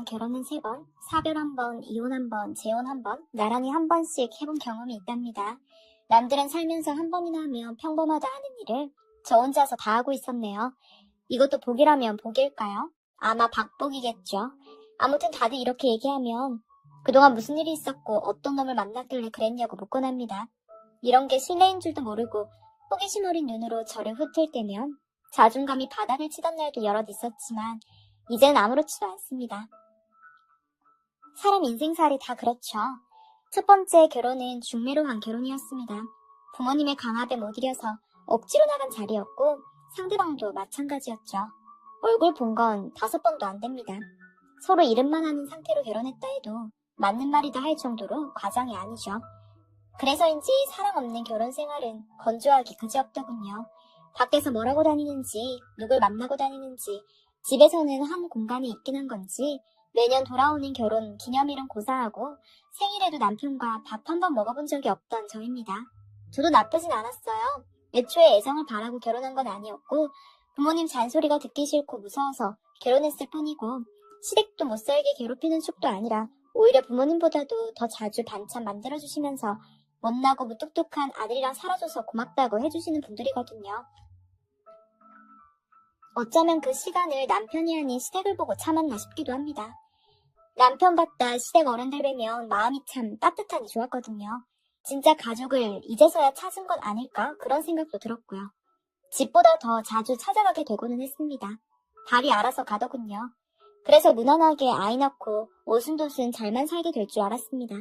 남편이랑 결혼은 3번, 사별 1번, 이혼 1번, 재혼 1번, 나란히 1번씩 해본 경험이 있답니다. 남들은 살면서 1번이나 하면 평범하다 하는 일을 저 혼자서 다 하고 있었네요. 이것도 복이라면 복일까요? 아마 박복이겠죠. 아무튼 다들 이렇게 얘기하면 그동안 무슨 일이 있었고 어떤 놈을 만났길래 그랬냐고 묻곤 합니다. 이런 게 실례인 줄도 모르고 호기심 어린 눈으로 저를 훑을 때면 자존감이 바닥을 치던 날도 여럿 있었지만 이젠 아무렇지도 않습니다. 사람 인생살이 다 그렇죠. 첫 번째 결혼은 중매로 한 결혼이었습니다. 부모님의 강압에 못 이겨서 억지로 나간 자리였고 상대방도 마찬가지였죠. 얼굴 본 건 5번도 안 됩니다. 서로 이름만 아는 상태로 결혼했다 해도 맞는 말이다 할 정도로 과장이 아니죠. 그래서인지 사랑 없는 결혼 생활은 건조하기 그지없더군요. 밖에서 뭘 하고 다니는지, 누굴 만나고 다니는지, 집에서는 한 공간이 있긴 한 건지 매년 돌아오는 결혼 기념일은 고사하고 생일에도 남편과 밥 한 번 먹어본 적이 없던 저입니다. 저도 나쁘진 않았어요. 애초에 애정을 바라고 결혼한 건 아니었고 부모님 잔소리가 듣기 싫고 무서워서 결혼했을 뿐이고 시댁도 못 살게 괴롭히는 축도 아니라 오히려 부모님보다도 더 자주 반찬 만들어주시면서 못나고 무뚝뚝한 아들이랑 살아줘서 고맙다고 해주시는 분들이거든요. 어쩌면 그 시간을 남편이 아닌 시댁을 보고 참았나 싶기도 합니다. 남편 봤다 시댁 어른들 뵈면 마음이 참 따뜻하니 좋았거든요. 진짜 가족을 이제서야 찾은 건 아닐까 그런 생각도 들었고요. 집보다 더 자주 찾아가게 되고는 했습니다. 달이 알아서 가더군요. 그래서 무난하게 아이 낳고 오순도순 잘만 살게 될 줄 알았습니다.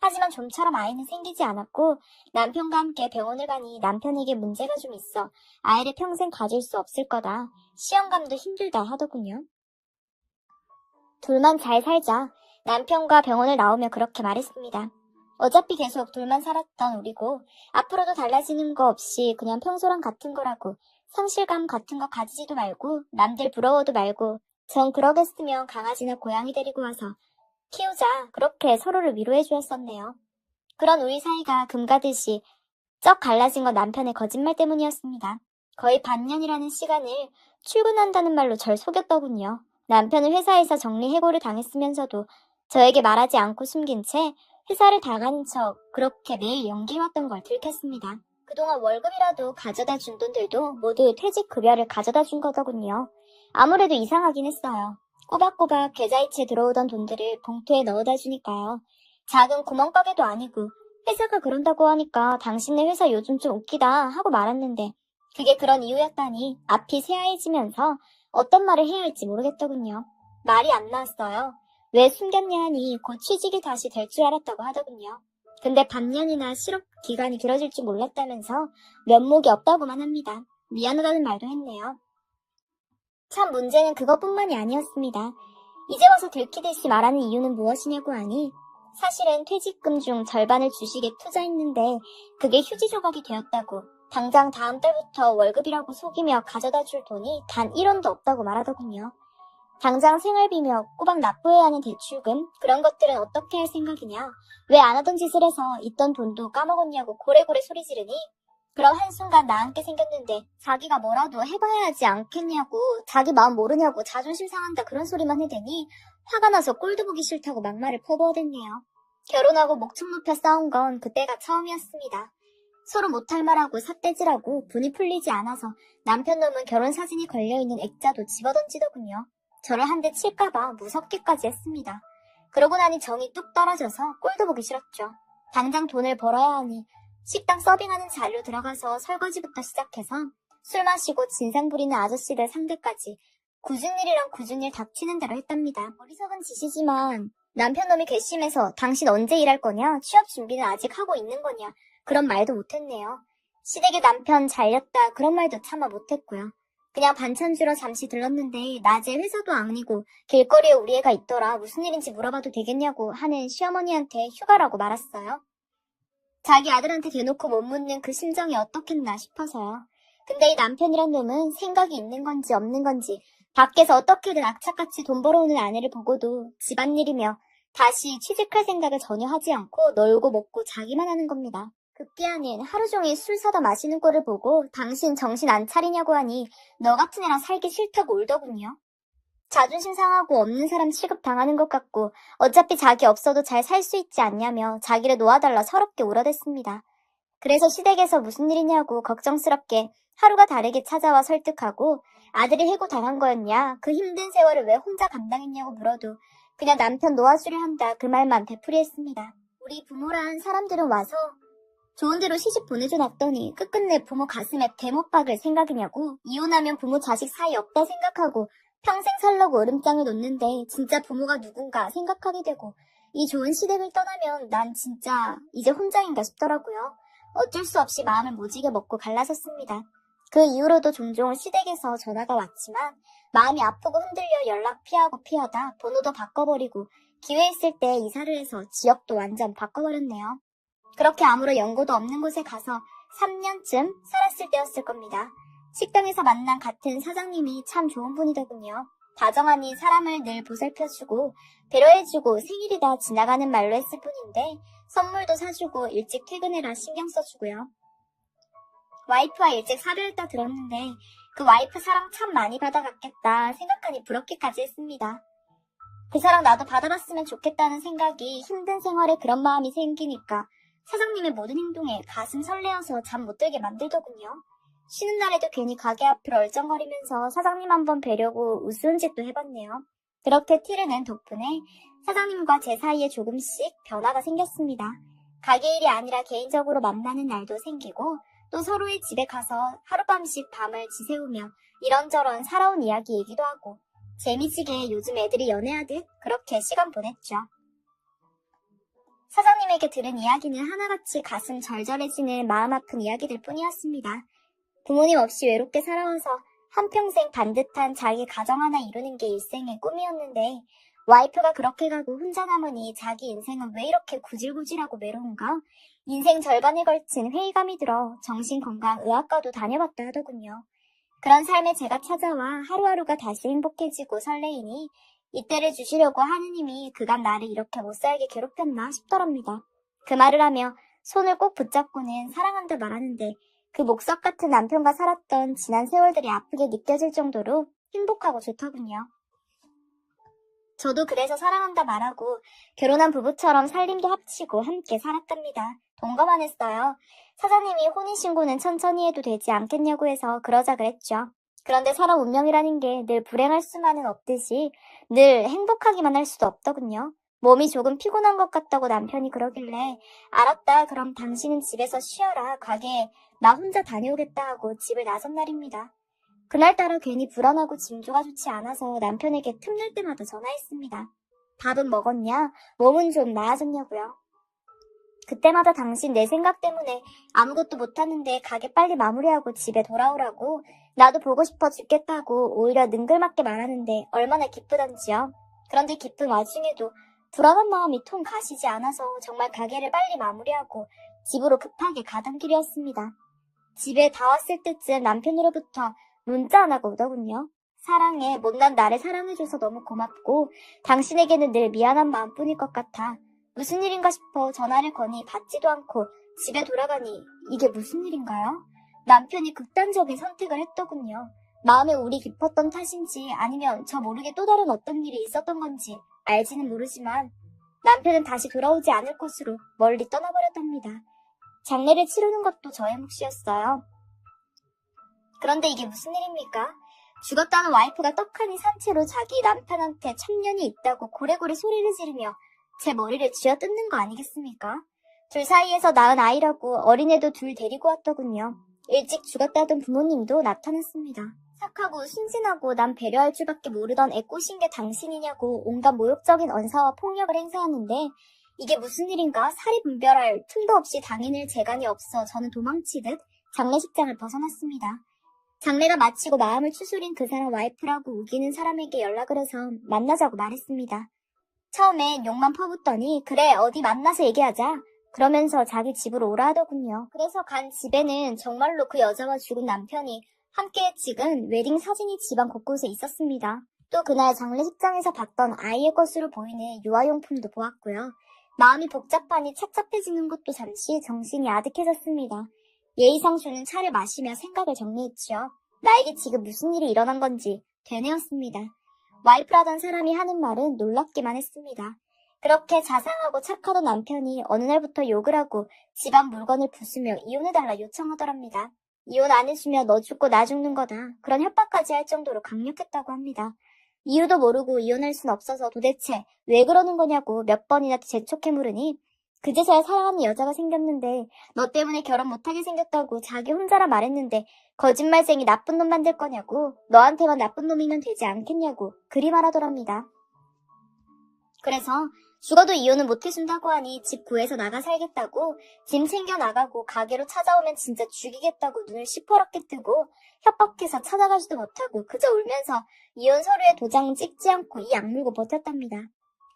하지만 좀처럼 아이는 생기지 않았고 남편과 함께 병원을 가니 남편에게 문제가 좀 있어 아이를 평생 가질 수 없을 거다. 시험감도 힘들다 하더군요. 둘만 잘 살자. 남편과 병원을 나오며 그렇게 말했습니다. 어차피 계속 둘만 살았던 우리고 앞으로도 달라지는 거 없이 그냥 평소랑 같은 거라고 상실감 같은 거 가지지도 말고 남들 부러워도 말고 전 그러겠으면 강아지나 고양이 데리고 와서 키우자 그렇게 서로를 위로해 주었었네요. 그런 우리 사이가 금가듯이 쩍 갈라진 건 남편의 거짓말 때문이었습니다. 거의 반년이라는 시간을 출근한다는 말로 절 속였더군요. 남편은 회사에서 정리해고를 당했으면서도 저에게 말하지 않고 숨긴 채 회사를 다 가는 척 그렇게 매일 연기해왔던 걸 들켰습니다. 그동안 월급이라도 가져다 준 돈들도 모두 퇴직급여를 가져다 준 거더군요. 아무래도 이상하긴 했어요. 꼬박꼬박 계좌이체 들어오던 돈들을 봉투에 넣어다 주니까요. 작은 구멍가게도 아니고 회사가 그런다고 하니까 당신네 회사 요즘 좀 웃기다 하고 말았는데 그게 그런 이유였다니 앞이 새하얘지면서 어떤 말을 해야 할지 모르겠더군요. 말이 안 나왔어요. 왜 숨겼냐 하니 곧 취직이 다시 될 줄 알았다고 하더군요. 근데 반년이나 실업 기간이 길어질 줄 몰랐다면서 면목이 없다고만 합니다. 미안하다는 말도 했네요. 참 문제는 그것뿐만이 아니었습니다. 이제 와서 들키듯이 말하는 이유는 무엇이냐고 하니 사실은 퇴직금 중 절반을 주식에 투자했는데 그게 휴지 조각이 되었다고 당장 다음 달부터 월급이라고 속이며 가져다 줄 돈이 단 1원도 없다고 말하더군요. 당장 생활비며 꼬박 납부해야 하는 대출금 그런 것들은 어떻게 할 생각이냐 왜 안 하던 짓을 해서 있던 돈도 까먹었냐고 고래고래 소리 지르니 그럼 한순간 나앉게 생겼는데 자기가 뭐라도 해봐야 하지 않겠냐고 자기 마음 모르냐고 자존심 상한다 그런 소리만 해대니 화가 나서 꼴도 보기 싫다고 막말을 퍼부어댔네요. 결혼하고 목청 높여 싸운 건 그때가 처음이었습니다. 서로 못할 말하고 삿대질하고 분이 풀리지 않아서 남편 놈은 결혼 사진이 걸려있는 액자도 집어던지더군요. 저를 한 대 칠까봐 무섭게까지 했습니다. 그러고 나니 정이 뚝 떨어져서 꼴도 보기 싫었죠. 당장 돈을 벌어야 하니 식당 서빙하는 자리로 들어가서 설거지부터 시작해서 술 마시고 진상 부리는 아저씨들 상대까지 굳은 일이랑 굳은 일 닥치는 대로 했답니다. 어리석은 짓이지만 남편 놈이 괘씸해서 당신 언제 일할 거냐? 취업 준비는 아직 하고 있는 거냐? 그런 말도 못했네요. 시댁의 남편 잘렸다 그런 말도 차마 못했고요. 그냥 반찬 주러 잠시 들렀는데 낮에 회사도 아니고 길거리에 우리 애가 있더라 무슨 일인지 물어봐도 되겠냐고 하는 시어머니한테 휴가라고 말았어요. 자기 아들한테 대놓고 못 묻는 그 심정이 어떻겠나 싶어서요. 근데 이 남편이란 놈은 생각이 있는 건지 없는 건지 밖에서 어떻게든 악착같이 돈 벌어오는 아내를 보고도 집안일이며 다시 취직할 생각을 전혀 하지 않고 놀고 먹고 자기만 하는 겁니다. 급기야는 하루 종일 술 사다 마시는 꼴을 보고 당신 정신 안 차리냐고 하니 너 같은 애랑 살기 싫다고 울더군요. 자존심 상하고 없는 사람 취급당하는 것 같고 어차피 자기 없어도 잘 살 수 있지 않냐며 자기를 놓아달라 서럽게 울어댔습니다. 그래서 시댁에서 무슨 일이냐고 걱정스럽게 하루가 다르게 찾아와 설득하고 아들이 해고당한 거였냐, 그 힘든 세월을 왜 혼자 감당했냐고 물어도 그냥 남편 놓아주려 한다, 그 말만 되풀이했습니다. 우리 부모란 사람들은 와서 좋은 데로 시집 보내줘 놨더니 끝끝내 부모 가슴에 대못 박을 생각이냐고, 이혼하면 부모 자식 사이 없다 생각하고 평생 살려고 으름장을 놓는데 진짜 부모가 누군가 생각하게 되고 이 좋은 시댁을 떠나면 난 진짜 이제 혼자인가 싶더라고요. 어쩔 수 없이 마음을 무지개 먹고 갈라섰습니다. 그 이후로도 종종 시댁에서 전화가 왔지만 마음이 아프고 흔들려 연락 피하고 피하다 번호도 바꿔버리고 기회 있을 때 이사를 해서 지역도 완전 바꿔버렸네요. 그렇게 아무런 연고도 없는 곳에 가서 3년쯤 살았을 때였을 겁니다. 식당에서 만난 같은 사장님이 참 좋은 분이더군요. 다정하니 사람을 늘 보살펴주고 배려해주고 생일이다 지나가는 말로 했을 뿐인데 선물도 사주고 일찍 퇴근해라 신경 써주고요. 와이프와 일찍 사별했다 들었는데 그 와이프 사랑 참 많이 받아갔겠다 생각하니 부럽기까지 했습니다. 그 사랑 나도 받아봤으면 좋겠다는 생각이 힘든 생활에 그런 마음이 생기니까 사장님의 모든 행동에 가슴 설레어서 잠 못 들게 만들더군요. 쉬는 날에도 괜히 가게 앞을 얼쩡거리면서 사장님 한번 뵈려고 우스운 짓도 해봤네요. 그렇게 티를 낸 덕분에 사장님과 제 사이에 조금씩 변화가 생겼습니다. 가게 일이 아니라 개인적으로 만나는 날도 생기고 또 서로의 집에 가서 하룻밤씩 밤을 지새우며 이런저런 살아온 이야기 얘기도 하고 재미지게 요즘 애들이 연애하듯 그렇게 시간 보냈죠. 사장님에게 들은 이야기는 하나같이 가슴 절절해지는 마음 아픈 이야기들 뿐이었습니다. 부모님 없이 외롭게 살아와서 한평생 반듯한 자기 가정 하나 이루는 게 일생의 꿈이었는데 와이프가 그렇게 가고 혼자 남으니 자기 인생은 왜 이렇게 구질구질하고 외로운가? 인생 절반에 걸친 회의감이 들어 정신건강의학과도 다녀봤다 하더군요. 그런 삶에 제가 찾아와 하루하루가 다시 행복해지고 설레이니 이때를 주시려고 하느님이 그간 나를 이렇게 못살게 괴롭혔나 싶더랍니다. 그 말을 하며 손을 꼭 붙잡고는 사랑한다 말하는데 그 목석 같은 남편과 살았던 지난 세월들이 아프게 느껴질 정도로 행복하고 좋더군요. 저도 그래서 사랑한다 말하고 결혼한 부부처럼 살림도 합치고 함께 살았답니다. 동거만 했어요. 사장님이 혼인신고는 천천히 해도 되지 않겠냐고 해서 그러자 그랬죠. 그런데 사람 운명이라는 게 늘 불행할 수만은 없듯이 늘 행복하기만 할 수도 없더군요. 몸이 조금 피곤한 것 같다고 남편이 그러길래 알았다 그럼 당신은 집에서 쉬어라 가게에 나 혼자 다녀오겠다 하고 집을 나선 날입니다. 그날따라 괜히 불안하고 징조가 좋지 않아서 남편에게 틈날 때마다 전화했습니다. 밥은 먹었냐? 몸은 좀 나아졌냐고요. 그때마다 당신 내 생각 때문에 아무것도 못하는데 가게 빨리 마무리하고 집에 돌아오라고 나도 보고 싶어 죽겠다고 오히려 능글맞게 말하는데 얼마나 기쁘던지요. 그런데 기쁜 와중에도 불안한 마음이 통 가시지 않아서 정말 가게를 빨리 마무리하고 집으로 급하게 가던 길이었습니다. 집에 다 왔을 때쯤 남편으로부터 문자 하나가 오더군요. 사랑해, 못난 나를 사랑해줘서 너무 고맙고 당신에게는 늘 미안한 마음뿐일 것 같아. 무슨 일인가 싶어 전화를 거니 받지도 않고 집에 돌아가니 이게 무슨 일인가요? 남편이 극단적인 선택을 했더군요. 마음에 울이 깊었던 탓인지 아니면 저 모르게 또 다른 어떤 일이 있었던 건지 알지는 모르지만 남편은 다시 돌아오지 않을 곳으로 멀리 떠나버렸답니다. 장례를 치르는 것도 저의 몫이었어요. 그런데 이게 무슨 일입니까? 죽었다는 와이프가 떡하니 산 채로 자기 남편한테 천년이 있다고 고래고래 소리를 지르며 제 머리를 쥐어뜯는 거 아니겠습니까? 둘 사이에서 낳은 아이라고 어린애도 둘 데리고 왔더군요. 일찍 죽었다던 부모님도 나타났습니다. 착하고 순진하고 남 배려할 줄밖에 모르던 애 꼬신 게 당신이냐고 온갖 모욕적인 언사와 폭력을 행사하는데 이게 무슨 일인가 사리 분별할 틈도 없이 당해낼 재간이 없어 저는 도망치듯 장례식장을 벗어났습니다. 장례가 마치고 마음을 추스린 그 사람 와이프라고 우기는 사람에게 연락을 해서 만나자고 말했습니다. 처음엔 욕만 퍼붓더니 그래 어디 만나서 얘기하자 그러면서 자기 집으로 오라 하더군요. 그래서 간 집에는 정말로 그 여자와 죽은 남편이 함께 찍은 웨딩 사진이 집안 곳곳에 있었습니다. 또 그날 장례식장에서 봤던 아이의 것으로 보이는 유아용품도 보았고요. 마음이 복잡하니 착잡해지는 것도 잠시 정신이 아득해졌습니다. 예의상수는 차를 마시며 생각을 정리했지요. 나에게 지금 무슨 일이 일어난 건지 되뇌었습니다. 와이프라던 사람이 하는 말은 놀랍기만 했습니다. 그렇게 자상하고 착하던 남편이 어느 날부터 욕을 하고 집안 물건을 부수며 이혼해달라 요청하더랍니다. 이혼 안 해주면 너 죽고 나 죽는 거다. 그런 협박까지 할 정도로 강력했다고 합니다. 이유도 모르고 이혼할 순 없어서 도대체 왜 그러는 거냐고 몇 번이나 재촉해 물으니 그제서야 사랑하는 여자가 생겼는데 너 때문에 결혼 못하게 생겼다고 자기 혼자라 말했는데 거짓말쟁이 나쁜 놈 만들 거냐고 너한테만 나쁜 놈이면 되지 않겠냐고 그리 말하더랍니다. 그래서 죽어도 이혼은 못해준다고 하니 집 구해서 나가 살겠다고 짐 챙겨 나가고 가게로 찾아오면 진짜 죽이겠다고 눈을 시퍼렇게 뜨고 협박해서 찾아가지도 못하고 그저 울면서 이혼 서류에 도장 찍지 않고 이 악물고 버텼답니다.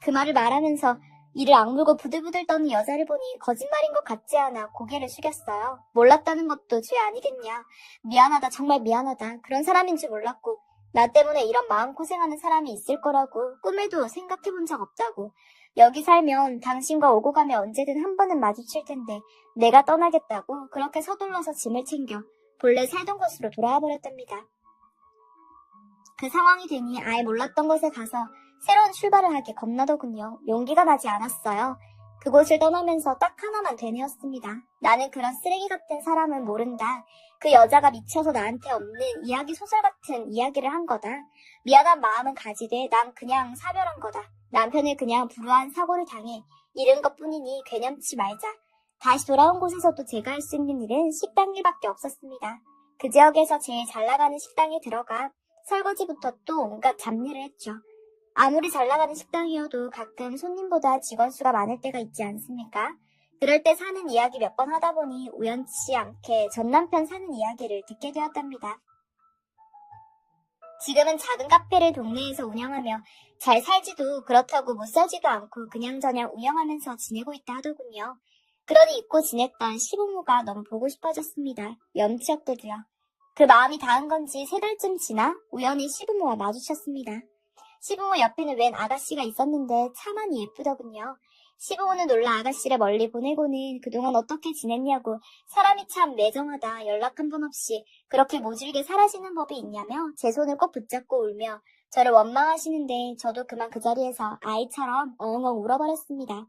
그 말을 말하면서 이를 악물고 부들부들 떠는 여자를 보니 거짓말인 것 같지 않아 고개를 숙였어요. 몰랐다는 것도 죄 아니겠냐. 미안하다 정말 미안하다. 그런 사람인 줄 몰랐고 나 때문에 이런 마음고생하는 사람이 있을 거라고 꿈에도 생각해본 적 없다고. 여기 살면 당신과 오고 가며 언제든 한 번은 마주칠 텐데 내가 떠나겠다고 그렇게 서둘러서 짐을 챙겨 본래 살던 곳으로 돌아와 버렸답니다. 그 상황이 되니 아예 몰랐던 곳에 가서 새로운 출발을 하기 겁나더군요. 용기가 나지 않았어요. 그곳을 떠나면서 딱 하나만 되뇌었습니다. 나는 그런 쓰레기 같은 사람은 모른다. 그 여자가 미쳐서 나한테 없는 이야기 소설 같은 이야기를 한 거다. 미안한 마음은 가지되 난 그냥 사별한 거다. 남편을 그냥 불우한 사고를 당해 잃은 것뿐이니 괴념치 말자. 다시 돌아온 곳에서도 제가 할 수 있는 일은 식당 일밖에 없었습니다. 그 지역에서 제일 잘 나가는 식당에 들어가 설거지부터 또 온갖 잡일을 했죠. 아무리 잘 나가는 식당이어도 가끔 손님보다 직원 수가 많을 때가 있지 않습니까? 그럴 때 사는 이야기 몇 번 하다 보니 우연치 않게 전 남편 사는 이야기를 듣게 되었답니다. 지금은 작은 카페를 동네에서 운영하며 잘 살지도 그렇다고 못 살지도 않고 그냥저냥 운영하면서 지내고 있다 하더군요. 그러니 잊고 지냈던 시부모가 너무 보고 싶어졌습니다. 염치없게도요. 그 마음이 닿은 건지 3달쯤 지나 우연히 시부모와 마주쳤습니다. 시부모 옆에는 웬 아가씨가 있었는데 차만이 예쁘더군요. 시부모는 놀라 아가씨를 멀리 보내고는 그동안 어떻게 지냈냐고 사람이 참 매정하다 연락 한 번 없이 그렇게 모질게 사라지는 법이 있냐며 제 손을 꼭 붙잡고 울며 저를 원망하시는데 저도 그만 그 자리에서 아이처럼 엉엉 울어버렸습니다.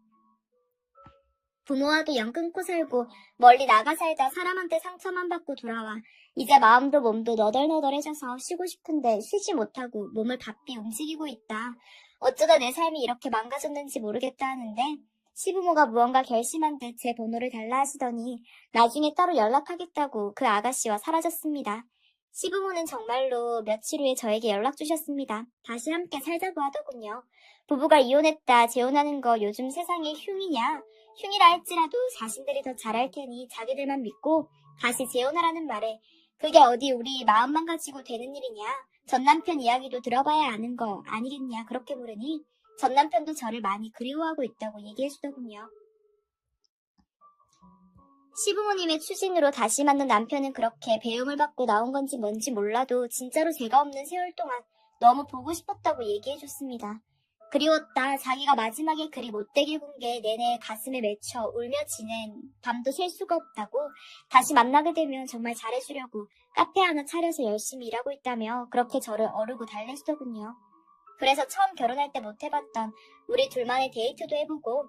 부모와도 영 끊고 살고 멀리 나가 살다 사람한테 상처만 받고 돌아와 이제 마음도 몸도 너덜너덜해져서 쉬고 싶은데 쉬지 못하고 몸을 바삐 움직이고 있다. 어쩌다 내 삶이 이렇게 망가졌는지 모르겠다 하는데 시부모가 무언가 결심한 듯 제 번호를 달라 하시더니 나중에 따로 연락하겠다고 그 아가씨와 사라졌습니다. 시부모는 정말로 며칠 후에 저에게 연락 주셨습니다. 다시 함께 살자고 하더군요. 부부가 이혼했다 재혼하는 거 요즘 세상에 흉이냐? 흉이라 할지라도 자신들이 더 잘할 테니 자기들만 믿고 다시 재혼하라는 말에 그게 어디 우리 마음만 가지고 되는 일이냐? 전 남편 이야기도 들어봐야 아는 거 아니겠냐? 그렇게 물으니 전 남편도 저를 많이 그리워하고 있다고 얘기해주더군요. 시부모님의 추진으로 다시 만난 남편은 그렇게 배움을 받고 나온 건지 뭔지 몰라도 진짜로 제가 없는 세월 동안 너무 보고 싶었다고 얘기해줬습니다. 그리웠다. 자기가 마지막에 그리 못되게 군 게 내내 가슴에 맺혀 울며 지낸 밤도 셀 수가 없다고 다시 만나게 되면 정말 잘해주려고 카페 하나 차려서 열심히 일하고 있다며 그렇게 저를 어르고 달래주더군요. 그래서 처음 결혼할 때 못해봤던 우리 둘만의 데이트도 해보고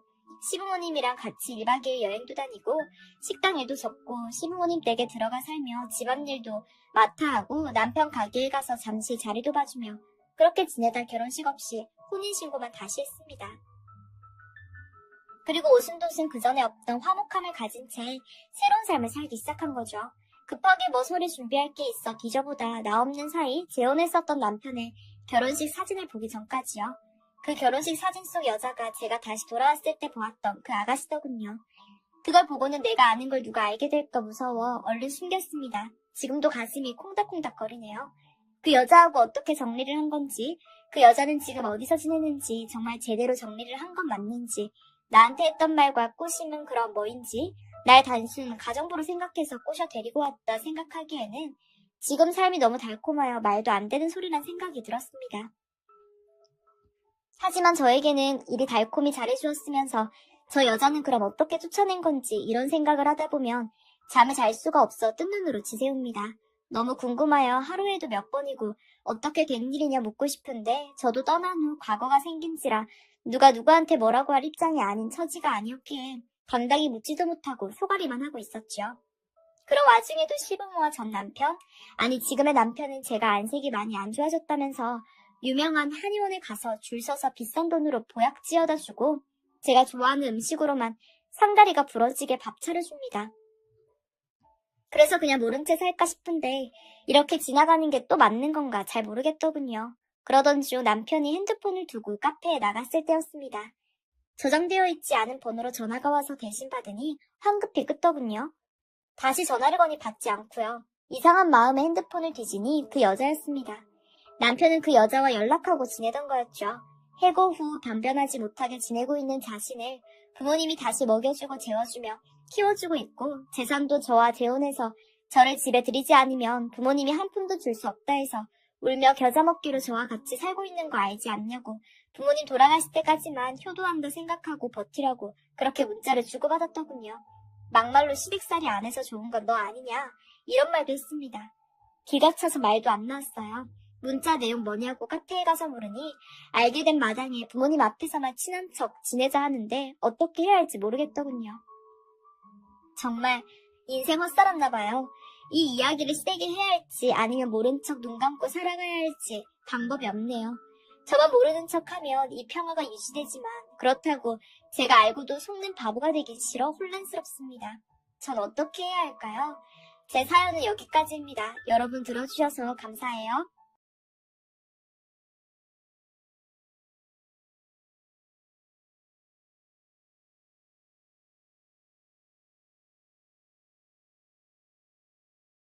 시부모님이랑 같이 1박 2일 여행도 다니고 식당 일도 접고 시부모님 댁에 들어가 살며 집안일도 맡아 하고 남편 가게에 가서 잠시 자리도 봐주며 그렇게 지내다 결혼식 없이 혼인신고만 다시 했습니다. 그리고 오순도순 그 전에 없던 화목함을 가진 채 새로운 삶을 살기 시작한 거죠. 급하게 뭐 소리 준비할 게 있어 뒤져보다 나 없는 사이 재혼했었던 남편의 결혼식 사진을 보기 전까지요. 그 결혼식 사진 속 여자가 제가 다시 돌아왔을 때 보았던 그 아가씨더군요. 그걸 보고는 내가 아는 걸 누가 알게 될까 무서워 얼른 숨겼습니다. 지금도 가슴이 콩닥콩닥 거리네요. 그 여자하고 어떻게 정리를 한 건지, 그 여자는 지금 어디서 지내는지, 정말 제대로 정리를 한 건 맞는지, 나한테 했던 말과 꼬심은 그럼 뭐인지, 날 단순 가정부로 생각해서 꼬셔 데리고 왔다 생각하기에는 지금 삶이 너무 달콤하여 말도 안 되는 소리란 생각이 들었습니다. 하지만 저에게는 일이 달콤히 잘해주었으면서 저 여자는 그럼 어떻게 쫓아낸 건지 이런 생각을 하다 보면 잠을 잘 수가 없어 뜬 눈으로 지새웁니다. 너무 궁금하여 하루에도 몇 번이고 어떻게 된 일이냐 묻고 싶은데 저도 떠난 후 과거가 생긴지라 누가 누구한테 뭐라고 할 입장이 아닌 처지가 아니었기에 감당이 묻지도 못하고 소가리만 하고 있었죠. 그런 와중에도 시부모와 전 남편, 아니 지금의 남편은 제가 안색이 많이 안 좋아졌다면서 유명한 한의원에 가서 줄 서서 비싼 돈으로 보약 지어다 주고 제가 좋아하는 음식으로만 상다리가 부러지게 밥 차려줍니다. 그래서 그냥 모른 채 살까 싶은데 이렇게 지나가는 게 또 맞는 건가 잘 모르겠더군요. 그러던 중 남편이 핸드폰을 두고 카페에 나갔을 때였습니다. 저장되어 있지 않은 번호로 전화가 와서 대신 받으니 황급히 끄더군요. 다시 전화를 거니 받지 않고요. 이상한 마음에 핸드폰을 뒤지니 그 여자였습니다. 남편은 그 여자와 연락하고 지내던 거였죠. 해고 후 변변하지 못하게 지내고 있는 자신을 부모님이 다시 먹여주고 재워주며 키워주고 있고 재산도 저와 재혼해서 저를 집에 들이지 않으면 부모님이 한 푼도 줄 수 없다 해서 울며 겨자 먹기로 저와 같이 살고 있는 거 알지 않냐고 부모님 돌아가실 때까지만 효도한다 생각하고 버티라고 그렇게 문자를 주고받았더군요. 막말로 시댁살이 안 해서 좋은 건 너 아니냐 이런 말도 했습니다. 기가 차서 말도 안 나왔어요. 문자 내용 뭐냐고 카페에 가서 물으니 알게 된 마당에 부모님 앞에서만 친한 척 지내자 하는데 어떻게 해야 할지 모르겠더군요. 정말 인생 헛살았나 봐요. 이 이야기를 세게 해야 할지 아니면 모른 척 눈 감고 살아가야 할지 방법이 없네요. 저만 모르는 척하면 이 평화가 유지되지만 그렇다고 제가 알고도 속는 바보가 되기 싫어 혼란스럽습니다. 전 어떻게 해야 할까요? 제 사연은 여기까지입니다. 여러분 들어주셔서 감사해요.